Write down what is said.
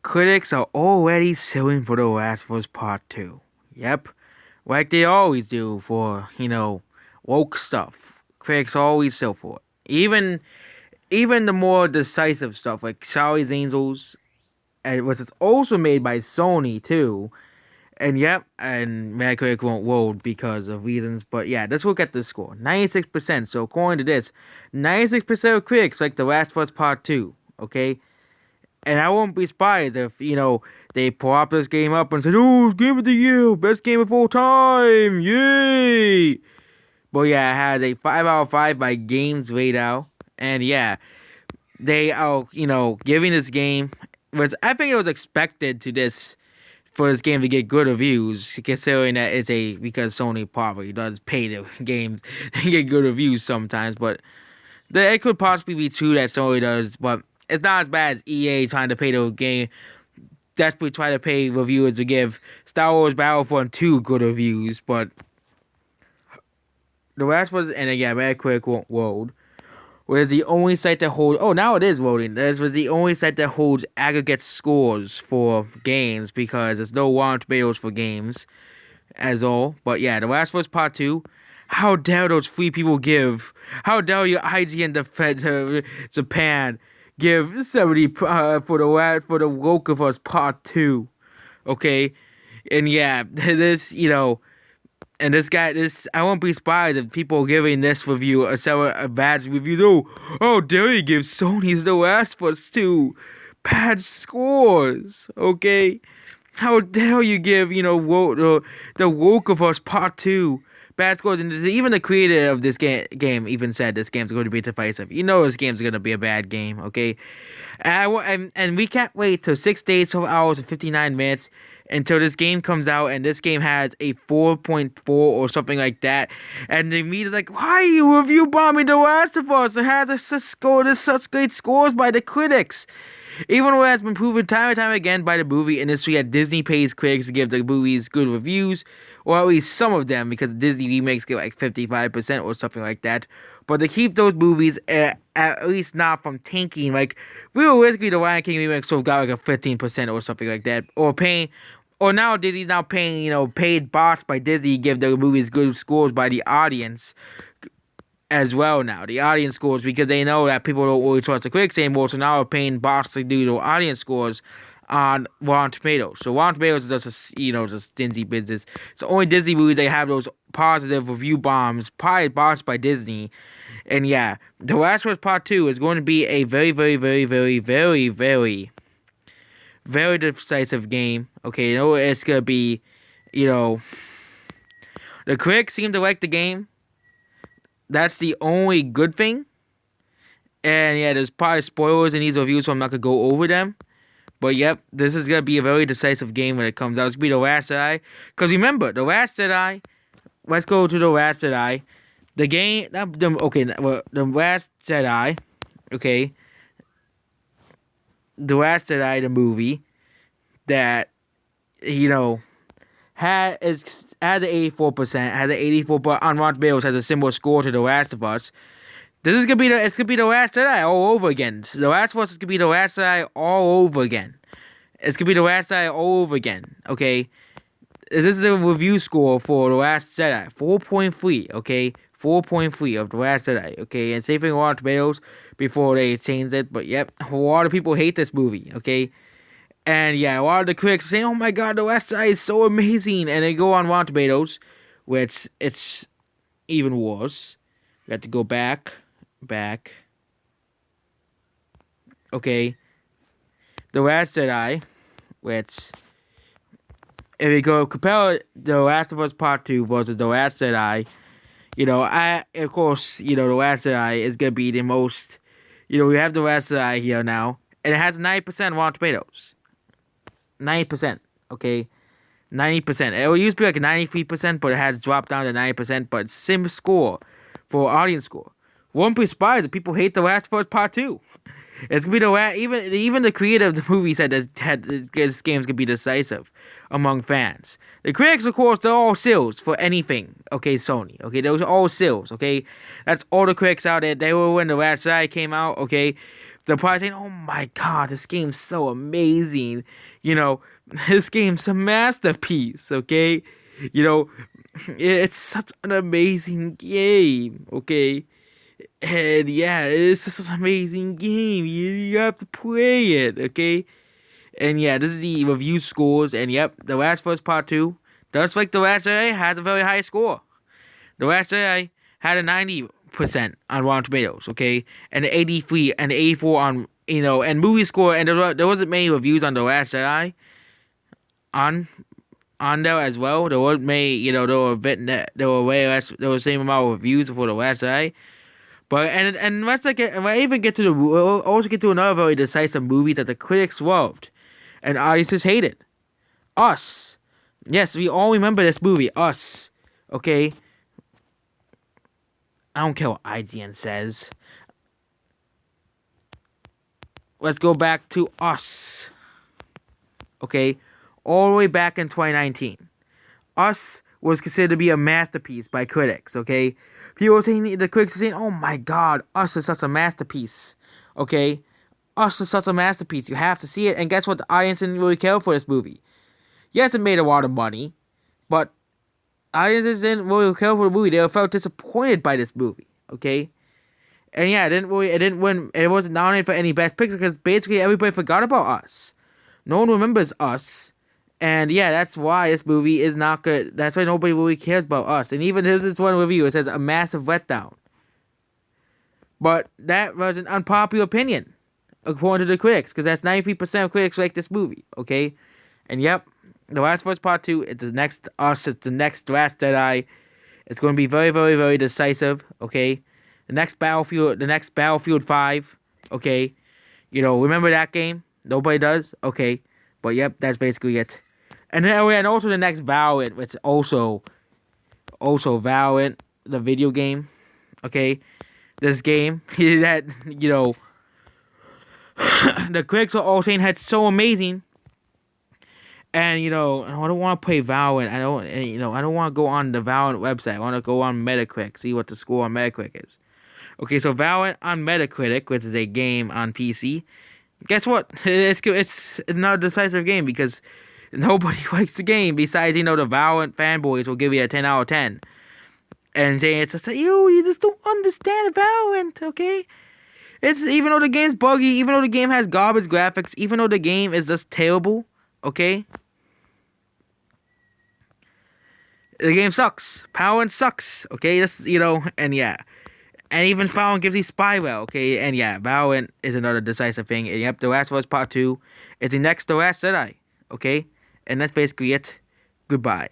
critics are already suing for The Last of Us Part 2. Yep, like they always do for, woke stuff. Critics always sue for it. Even the more decisive stuff like Charlie's Angels, and which is also made by Sony too. And yep, and Metacritic won't load because of reasons. But yeah, let's look at the score. 96%. So according to this, 96% of critics like The Last of Us Part 2. Okay? And I won't be surprised if, they prop this game up and say, oh, Game of the Year, best game of all time, yay! But yeah, it has a 5 out of 5 by Games Radar. And yeah, they are, giving this game, I think it was expected for this game to get good reviews, considering that because Sony probably does pay the games to get good reviews sometimes, but it could possibly be true that Sony does, but it's not as bad as EA trying to pay the game, desperately trying to pay reviewers to give Star Wars Battlefront 2 good reviews, but the rest was, and again, Metacritic won't load, was the only site that holds, oh, now it is loading, this was the only site that holds aggregate scores for games, because there's no Rotten Tomatoes for games, as all, but yeah, The Last of Us Part 2, how dare those free people how dare your IGN Japan give 70 for the Woke of Us Part 2, okay, and yeah, and I won't be surprised if people giving this review a bad review. Oh, dare you give Sony's The Last of Us 2 bad scores, okay? How dare you give, the Woke of Us Part 2 bad scores? And even the creator of this game even said this game's going to be divisive. This game's going to be a bad game, okay? And we can't wait till 6 days, 12 hours, and 59 minutes until this game comes out, and this game has a 4.4 or something like that. And the media's like, why are you review bombing The Last of Us? It has such great scores by the critics. Even though it has been proven time and time again by the movie industry that Disney pays critics to give the movies good reviews, or at least some of them, because Disney remakes get like 55% or something like that. But to keep those movies at least not from tanking, like realistically, the Lion King remake sort of got like a 15% or something like that, or now Disney's now paying, paid bots by Disney to give the movies good scores by the audience as well now. The audience scores, because they know that people don't really trust the critics anymore, so now they're paying bots to do the audience scores on Rotten Tomatoes. So Rotten Tomatoes is just Disney business. So only Disney movies, they have those positive review bombs, probably bots by Disney. And yeah, The Last of Us Part 2 is going to be a very, very, very, very, very, very, very decisive game. Okay, it's going to be, the critics seem to like the game. That's the only good thing. And yeah, there's probably spoilers in these reviews, so I'm not going to go over them. But yep, this is going to be a very decisive game when it comes out. It's going to be The Last Jedi. Because remember, The Last Jedi, let's go to The Last Jedi. The game, The Last Jedi, okay. The Last Jedi, the movie, that, has an 84%, has an 84%, but on Rotten Tomatoes has a similar score to The Last of Us. This is it's gonna be The Last Jedi all over again. So The Last of Us is gonna be The Last Jedi all over again. It's gonna be The Last Jedi all over again. Okay, this is a review score for The Last Jedi, 4.3. Okay, 4.3 of The Last Jedi. Okay, and same thing with Rotten Tomatoes before they changed it. But yep, a lot of people hate this movie. Okay. And yeah, a lot of the critics say, oh my god, The Last Jedi is so amazing. And they go on Rotten Tomatoes, which it's even worse. We have to go back. Okay. The Last Jedi, which, if we go compare The Last of Us Part 2 versus The Last Jedi, of course, The Last Jedi is going to be the most, we have The Last Jedi here now, and it has 90% Rotten Tomatoes. 90%, okay? 90%. It used to be like 93%, but it has dropped down to 90%, but it's the same score for audience score. Won't be surprised if people hate The Last of Us Part 2. It's gonna be even the creator of the movie said this game's gonna be decisive among fans. The critics, of course, they're all shills for anything. Okay, Sony. Okay, those are all shills. Okay, that's all the critics out there. They were when The Last Jedi came out. Okay, they're probably saying, "Oh my God, this game's so amazing." You know, this game's a masterpiece. Okay, you know, it's such an amazing game. Okay, and yeah, it's such an amazing game. You have to play it. Okay, and yeah, this is the review scores. And yep, The Last of Us Part 2, just like The Last Jedi, has a very high score. The Last Jedi had a 90% on Rotten Tomatoes, okay, and an 83 and 84 on and movie score, and there wasn't many reviews on The Last Jedi on there as well. There wasn't many, there were a bit there were way less, there was the same amount of reviews for The Last Jedi. But and let's even get to we'll also get to another very decisive movie that the critics loved and audiences hated. Us. Yes, we all remember this movie, Us. Okay. I don't care what IGN says. Let's go back to Us. Okay? All the way back in 2019. Us was considered to be a masterpiece by critics, okay? People were saying, the critics were saying, "Oh my God, Us is such a masterpiece." Okay? Us is such a masterpiece. You have to see it. And guess what? The audience didn't really care for this movie. Yes, it made a lot of money, but audiences didn't really care for the movie. They felt disappointed by this movie. Okay, and yeah, it didn't win. It wasn't nominated for any Best Picture because basically everybody forgot about Us. No one remembers Us, and yeah, that's why this movie is not good. That's why nobody really cares about Us. And even this one review, it says a massive letdown. But that was an unpopular opinion, according to the critics, because that's 93% of critics like this movie. Okay, and yep. The Last of Us Part 2, it's the next Us, it's the next Last Jedi. It's going to be very, very, very decisive, okay? The next Battlefield 5, okay? Remember that game? Nobody does? Okay. But yep, that's basically it. And also the next Valorant, which also Valorant, the video game, okay? This game that, the critics are all saying it's so amazing. And I don't want to play Valorant. I don't want to go on the Valorant website. I want to go on Metacritic, see what the score on Metacritic is. Okay, so Valorant on Metacritic, which is a game on PC. Guess what? It's not a decisive game because nobody likes the game. Besides, the Valorant fanboys will give you a 10 out of 10, and saying it's just you just don't understand Valorant. Okay, it's even though the game's buggy, even though the game has garbage graphics, even though the game is just terrible. Okay. The game sucks. Valorant sucks. Okay, and yeah. And even Valorant gives you spyware, okay? And yeah, Valorant is another decisive thing. And yep, The Last of Us Part 2 is the next The Last Jedi, okay? And that's basically it. Goodbye.